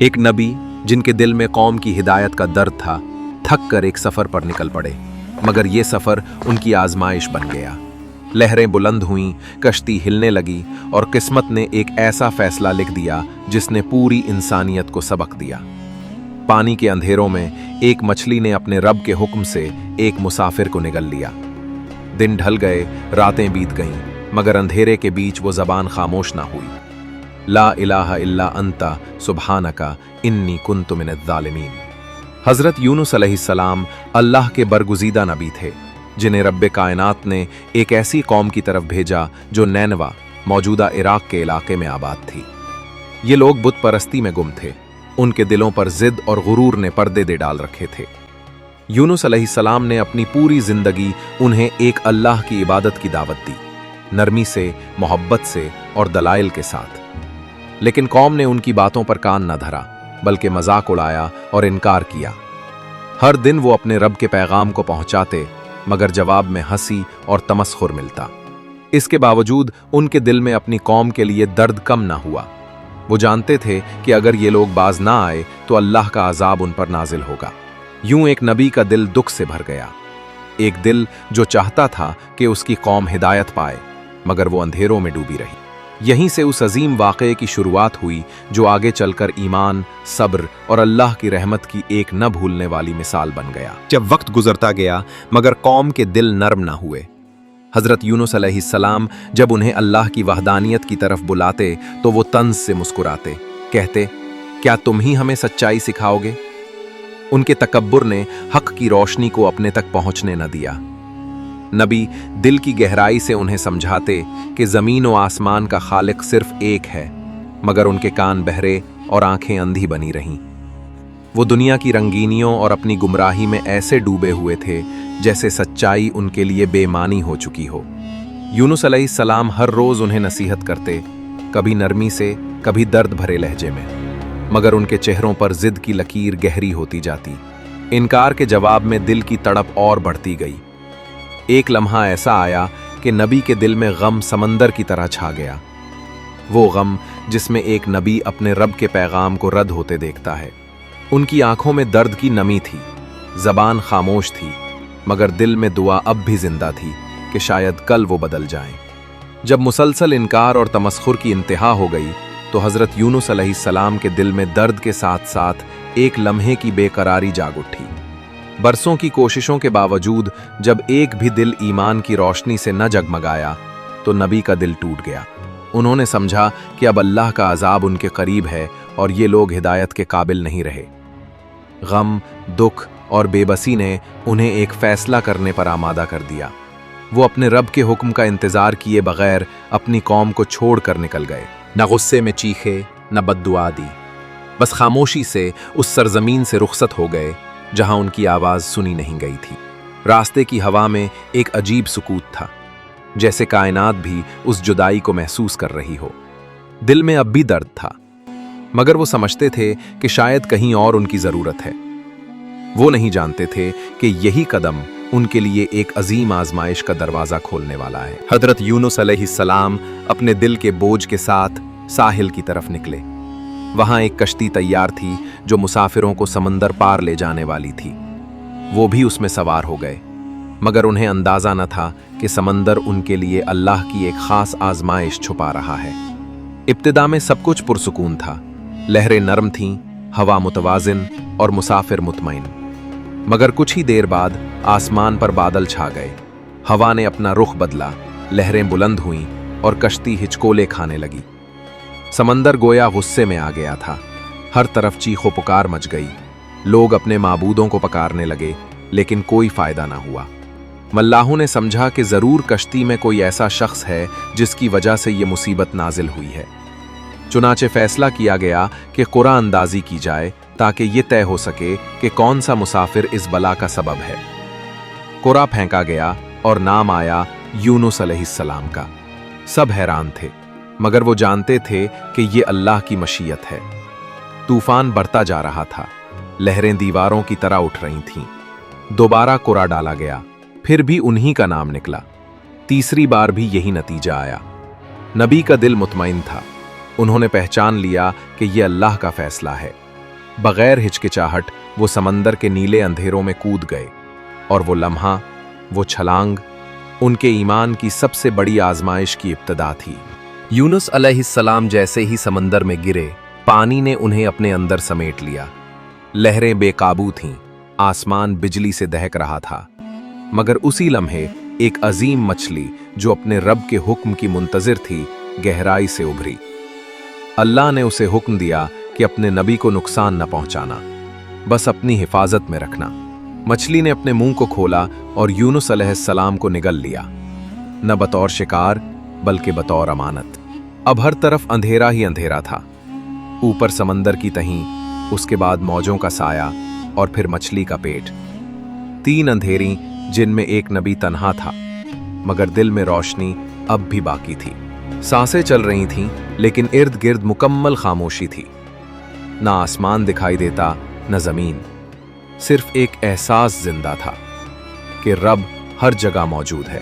एक नबी जिनके दिल में कौम की हिदायत का दर्द था, थक कर एक सफ़र पर निकल पड़े, मगर ये सफ़र उनकी आजमाइश बन गया। लहरें बुलंद हुईं, कश्ती हिलने लगी और किस्मत ने एक ऐसा फैसला लिख दिया जिसने पूरी इंसानियत को सबक दिया। पानी के अंधेरों में एक मछली ने अपने रब के हुक्म से एक मुसाफिर को निगल लिया। दिन ढल गए, रातें बीत गईं, मगर अंधेरे के बीच वो ज़बान खामोश ना हुई। ला इलाहा इल्ला अंता सुब्हानका इन्नी कुन्तु मिनज़ ज़ालिमीन। हज़रत यूनुस अलैहिस्सलाम अल्लाह के बरगुज़ीदा नबी थे, जिन्हें रब्बे कायनात ने एक ऐसी कौम की तरफ भेजा जो नैनवा, मौजूदा इराक के इलाके में आबाद थी। ये लोग बुत परस्ती में गुम थे। उनके दिलों पर जिद और गुरूर ने पर्दे दे डाल रखे थे। यूनुस अलैहिस्सलाम ने अपनी पूरी जिंदगी उन्हें एक अल्लाह की इबादत की दावत दी, नरमी से, मोहब्बत से और दलाइल के साथ। लेकिन कौम ने उनकी बातों पर कान न धरा, बल्कि मजाक उड़ाया और इनकार किया। हर दिन वो अपने रब के पैगाम को पहुंचाते, मगर जवाब में हंसी और तमस्खुर मिलता। इसके बावजूद उनके दिल में अपनी कौम के लिए दर्द कम ना हुआ। वो जानते थे कि अगर ये लोग बाज ना आए तो अल्लाह का अजाब उन पर नाजिल होगा। यूं एक नबी का दिल दुख से भर गया, एक दिल जो चाहता था कि उसकी कौम हिदायत पाए, मगर वो अंधेरों में डूबी रही। यहीं से उस अजीम वाक़े की शुरुआत हुई जो आगे चलकर ईमान, सब्र और अल्लाह की रहमत की एक न भूलने वाली मिसाल बन गया। जब वक्त गुजरता गया मगर कौम के दिल नरम ना हुए। हज़रत यूनुस अलैहिस्सलाम जब उन्हें अल्लाह की वहदानियत की तरफ बुलाते तो वो तंज से मुस्कुराते, कहते, क्या तुम ही हमें सच्चाई सिखाओगे? उनके तकब्बुर ने हक की रोशनी को अपने तक पहुंचने न दिया। नबी दिल की गहराई से उन्हें समझाते कि ज़मीन और आसमान का खालिक सिर्फ एक है, मगर उनके कान बहरे और आंखें अंधी बनी रहीं। वो दुनिया की रंगीनियों और अपनी गुमराही में ऐसे डूबे हुए थे जैसे सच्चाई उनके लिए बेमानी हो चुकी हो। यूनुस अलैहिस्सलाम हर रोज़ उन्हें नसीहत करते, कभी नरमी से, कभी दर्द भरे लहजे में, मगर उनके चेहरों पर जिद की लकीर गहरी होती जाती। इनकार के जवाब में दिल की तड़प और बढ़ती गई। एक लम्हा ऐसा आया कि नबी के दिल में गम समंदर की तरह छा गया। वो गम जिसमें एक नबी अपने रब के पैगाम को रद्द होते देखता है। उनकी आंखों में दर्द की नमी थी, जबान खामोश थी, मगर दिल में दुआ अब भी जिंदा थी कि शायद कल वो बदल जाएं। जब मुसलसल इनकार और तमस्खुर की इंतहा हो गई तो हज़रत यूनुस अलैहिस्सलाम के दिल में दर्द के साथ साथ एक लम्हे की बेकरारी जाग उठी। बरसों की कोशिशों के बावजूद जब एक भी दिल ईमान की रोशनी से न जगमगाया तो नबी का दिल टूट गया। उन्होंने समझा कि अब अल्लाह का अजाब उनके करीब है और ये लोग हिदायत के काबिल नहीं रहे। गम, दुख और बेबसी ने उन्हें एक फैसला करने पर आमादा कर दिया। वो अपने रब के हुक्म का इंतजार किए बगैर अपनी कौम को छोड़ कर निकल गए। न गुस्से में चीखे, न बद्दुआ दी, बस खामोशी से उस सरजमीन से रुखसत हो गए जहां उनकी आवाज सुनी नहीं गई थी। रास्ते की हवा में एक अजीब सुकूत था, जैसे कायनात भी उस जुदाई को महसूस कर रही हो। दिल में अब भी दर्द था, मगर वो समझते थे कि शायद कहीं और उनकी जरूरत है। वो नहीं जानते थे कि यही कदम उनके लिए एक अजीम आजमाइश का दरवाजा खोलने वाला है। हजरत यूनुस अलैहिस्सलाम अपने दिल के बोझ के साथ साहिल की तरफ निकले। वहां एक कश्ती तैयार थी जो मुसाफिरों को समंदर पार ले जाने वाली थी। वो भी उसमें सवार हो गए, मगर उन्हें अंदाजा न था कि समंदर उनके लिए अल्लाह की एक खास आजमाइश छुपा रहा है। इब्तिदा में सब कुछ पुरसुकून था, लहरें नरम थीं, हवा मुतवाजिन और मुसाफिर मुतमईन। मगर कुछ ही देर बाद आसमान पर बादल छा गए, हवा ने अपना रुख बदला, लहरें बुलंद हुईं और कश्ती हिचकोले खाने लगी। समंदर गोया गुस्से में आ गया था, हर तरफ चीखो पुकार मच गई। लोग अपने माबूदों को पुकारने लगे, लेकिन कोई फायदा ना हुआ। मल्लाहों ने समझा कि जरूर कश्ती में कोई ऐसा शख्स है जिसकी वजह से ये मुसीबत नाजिल हुई है। चुनाचे फैसला किया गया कि कुरान अंदाजी की जाए ताकि ये तय हो सके कि कौन सा मुसाफिर इस बला का सबब है। कुरा फेंका गया और नाम आया यूनुस अलैहिस्सलाम का। सब हैरान थे, मगर वो जानते थे कि ये अल्लाह की मशीयत है। तूफान बढ़ता जा रहा था, लहरें दीवारों की तरह उठ रही थीं। दोबारा कुरा डाला गया, फिर भी उन्हीं का नाम निकला। तीसरी बार भी यही नतीजा आया। नबी का दिल मुतमईन था, उन्होंने पहचान लिया कि यह अल्लाह का फैसला है। बगैर हिचकिचाहट वो समंदर के नीले अंधेरों में कूद गए, और वो लम्हा, वो छलांग उनके ईमान की सबसे बड़ी आजमाइश की इब्तिदा थी। यूनुस अलैहिस्सलाम जैसे ही समंदर में गिरे, पानी ने उन्हें अपने अंदर समेट लिया। लहरें बेकाबू थीं, आसमान बिजली से दहक रहा था, मगर उसी लम्हे एक अजीम मछली जो अपने रब के हुक्म की मुंतजिर थी, गहराई से उभरी। अल्लाह ने उसे हुक्म दिया कि अपने नबी को नुकसान न पहुंचाना, बस अपनी हिफाजत में रखना। मछली ने अपने मुंह को खोला और यूनुस अलैहिस्सलाम को निगल लिया, न बतौर शिकार बल्कि बतौर अमानत। अब हर तरफ अंधेरा ही अंधेरा था। ऊपर समंदर की तहीं, उसके बाद मौजों का साया और फिर मछली का पेट। 3 अंधेरी जिनमें एक नबी तन्हा था, मगर दिल में रोशनी अब भी बाकी थी। सांसें चल रही थीं, लेकिन इर्द गिर्द मुकम्मल खामोशी थी। ना आसमान दिखाई देता, न जमीन। सिर्फ एक एहसास जिंदा था कि रब हर जगह मौजूद है।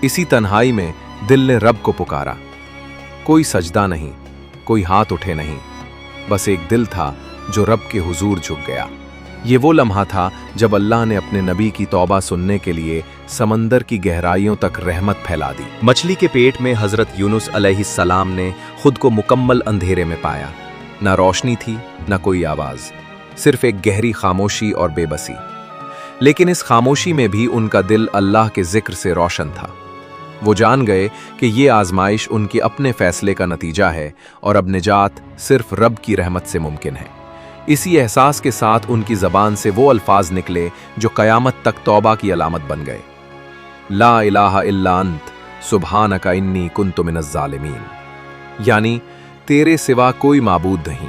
इसी तन्हाई में दिल ने रब को पुकारा। कोई सजदा नहीं, कोई हाथ उठे नहीं, बस एक दिल था जो रब के हुजूर झुक गया। ये वो लम्हा था जब अल्लाह ने अपने नबी की तौबा सुनने के लिए समंदर की गहराइयों तक रहमत फैला दी। मछली के पेट में हजरत यूनुस अलैहिस्सलाम ने खुद को मुकम्मल अंधेरे में पाया। ना रोशनी थी, ना कोई आवाज, सिर्फ एक गहरी खामोशी और बेबसी। लेकिन इस खामोशी में भी उनका दिल अल्लाह के जिक्र से रोशन था। वो जान गए कि ये आजमाइश उनके अपने फैसले का नतीजा है और अब निजात सिर्फ रब की रहमत से मुमकिन है। इसी एहसास के साथ उनकी ज़बान से वो अल्फाज निकले जो क़यामत तक तौबा की अलामत बन गए। ला इलाहा इल्ला अंत सुब्हानका इन्नी कुन्तु मिनज़ ज़ालिमीन, यानी तेरे सिवा कोई माबूद नहीं,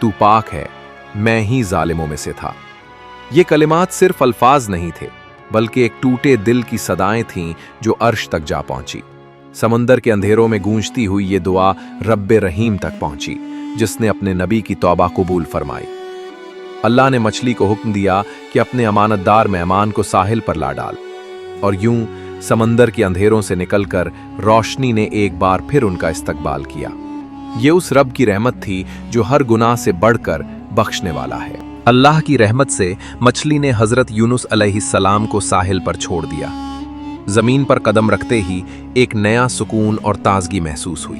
तू पाक है, मैं ही जालिमों में से था। ये कलिमात सिर्फ अल्फाज नहीं थे, बल्कि एक टूटे दिल की सदाएं थीं जो अर्श तक जा पहुंची। समंदर के अंधेरों में गूंजती हुई ये दुआ रब्बे रहीम तक पहुंची, जिसने अपने नबी की तौबा कबूल फरमाई। अल्लाह ने मछली को हुक्म दिया कि अपने अमानतदार मेहमान को साहिल पर ला डाल, और यूं समंदर के अंधेरों से निकलकर रोशनी ने एक बार फिर उनका इस्तकबाल किया। ये उस रब की रहमत थी जो हर गुनाह से बढ़कर बख्शने वाला है। अल्लाह की रहमत से मछली ने हजरत यूनुस अलैहिस्सलाम को साहिल पर छोड़ दिया। जमीन पर कदम रखते ही एक नया सुकून और ताजगी महसूस हुई।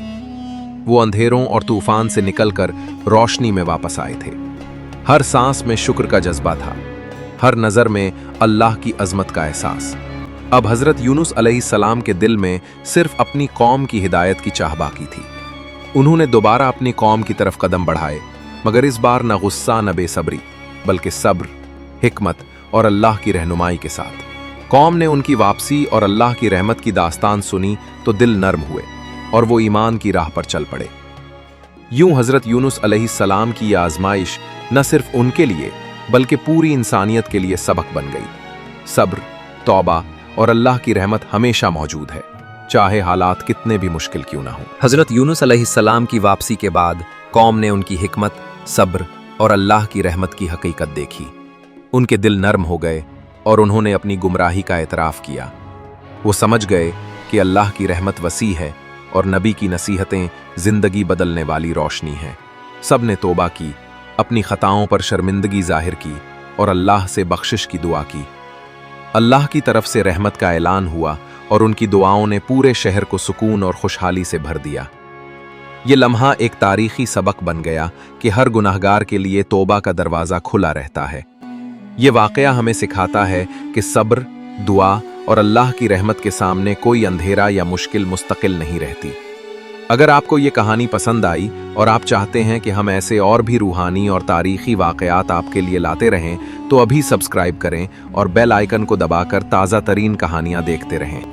वो अंधेरों और तूफान से निकलकर रोशनी में वापस आए थे। हर सांस में शुक्र का जज्बा था, हर नजर में अल्लाह की अजमत का एहसास। अब हजरत यूनुस अलैहिस्सलाम के दिल में सिर्फ अपनी कौम की हिदायत की चाह बाकी थी। उन्होंने दोबारा अपनी कौम की तरफ कदम बढ़ाए, मगर इस बार न गुस्सा न बेसब्री, बल्कि सब्र, हिकमत और अल्लाह की रहनुमाई के साथ। कौम ने उनकी वापसी और अल्लाह की रहमत की दास्तान सुनी तो दिल नर्म हुए और वो ईमान की राह पर चल पड़े। यूं हजरत यूनुस अलैहिस्सलाम की यह आजमाइश न सिर्फ उनके लिए बल्कि पूरी इंसानियत के लिए सबक बन गई। सब्र, तौबा और अल्लाह की रहमत हमेशा मौजूद है, चाहे हालात कितने भी मुश्किल क्यों ना हो। हजरत यूनुस अलैहिस्सलाम की वापसी के बाद कौम ने उनकी हिकमत, सब्र और अल्लाह की रहमत की हकीकत देखी। उनके दिल नर्म हो गए और उन्होंने अपनी गुमराही का एतराफ़ किया। वो समझ गए कि अल्लाह की रहमत वसी है और नबी की नसीहतें जिंदगी बदलने वाली रोशनी हैं। सब ने तौबा की, अपनी खताओं पर शर्मिंदगी जाहिर की और अल्लाह से बख्शिश की दुआ की। अल्लाह की तरफ से रहमत का ऐलान हुआ और उनकी दुआओं ने पूरे शहर को सुकून और खुशहाली से भर दिया। ये लम्हा एक तारीखी सबक बन गया कि हर गुनाहगार के लिए तौबा का दरवाज़ा खुला रहता है। ये वाक़या हमें सिखाता है कि सब्र, दुआ और अल्लाह की रहमत के सामने कोई अंधेरा या मुश्किल मुस्तकिल नहीं रहती। अगर आपको ये कहानी पसंद आई और आप चाहते हैं कि हम ऐसे और भी रूहानी और तारीखी वाक़यात आपके लिए लाते रहें, तो अभी सब्सक्राइब करें और बेल आइकन को दबाकर ताज़ा तरीन कहानियाँ देखते रहें।